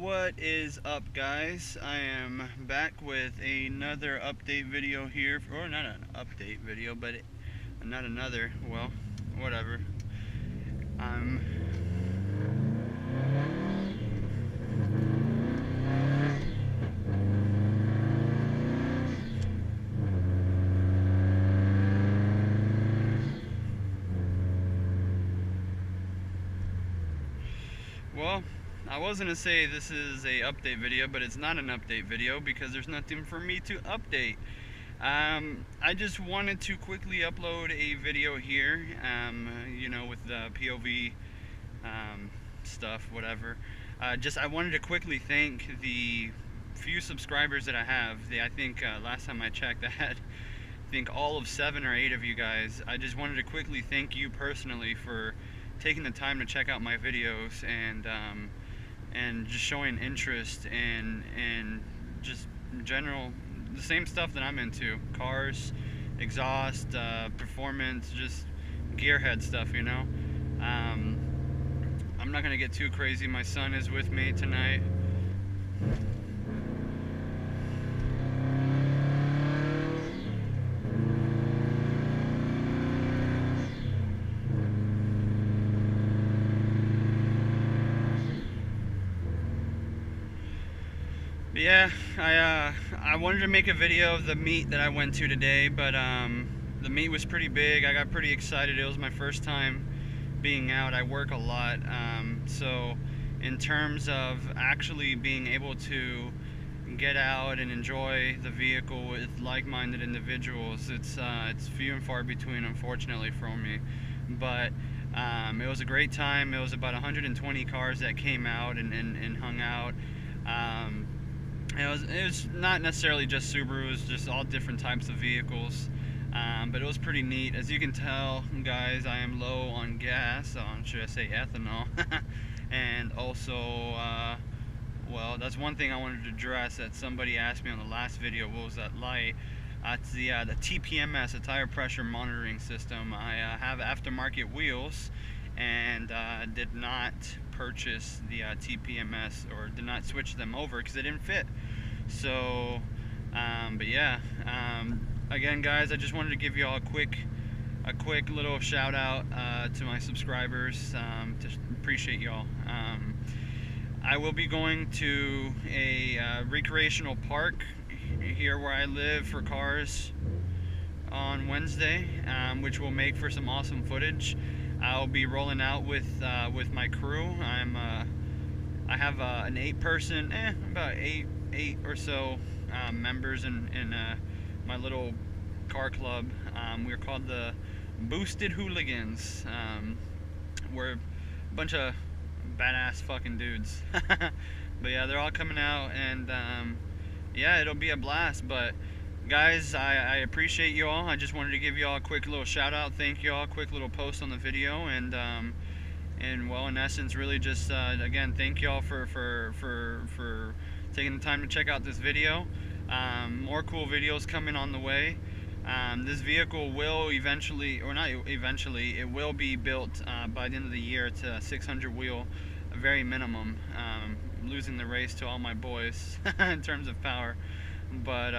What is up, guys? I am back with another update video here, or not an update video, but not another, well, whatever. Well, I was gonna say this is a update video, but it's not an update video because there's nothing for me to update. I just wanted to quickly upload a video here, you know, with the POV stuff, whatever. I wanted to quickly thank the few subscribers that I have. I think last time I checked, I had all of 7 or 8 of you guys. I just wanted to quickly thank you personally for taking the time to check out my videos and just showing interest in just general the same stuff that I'm into: cars, exhaust, performance, just gearhead stuff, you know. I'm not gonna get too crazy. My son is with me tonight. But yeah, I wanted to make a video of the meet that I went to today, but the meet was pretty big. I got pretty excited. It was my first time being out. I work a lot, so in terms of actually being able to get out and enjoy the vehicle with like-minded individuals, it's few and far between, unfortunately, for me. But it was a great time. It was about 120 cars that came out and hung out. It was not necessarily just Subarus, just all different types of vehicles, but it was pretty neat. As you can tell, guys, I am low on gas, on, should I say, ethanol. And also, well, that's one thing I wanted to address that somebody asked me on the last video. What was that light? It's the TPMS, the tire pressure monitoring system. I have aftermarket wheels and did not purchase the TPMS, or did not switch them over because they didn't fit. So but yeah, again, guys, I just wanted to give you all a quick little shout out to my subscribers. Just appreciate y'all. I will be going to a recreational park here where I live for cars on Wednesday, which will make for some awesome footage. I'll be rolling out with my crew. I have an 8-person, about eight or so members in my little car club. We're called the Boosted Hooligans. We're a bunch of badass fucking dudes. But yeah, they're all coming out, and yeah, it'll be a blast. But guys, I appreciate you all. I just wanted to give you all a quick little shout out. Thank you all. Quick little post on the video, and well, in essence, really just again, thank you all for taking the time to check out this video. More cool videos coming on the way. This vehicle will eventually, or not eventually, it will be built by the end of the year to 600 wheel, a very minimum. Losing the race to all my boys in terms of power. But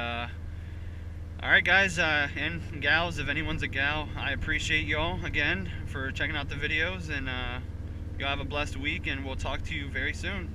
alright, guys, and gals, if anyone's a gal, I appreciate y'all again for checking out the videos, and y'all have a blessed week, and we'll talk to you very soon.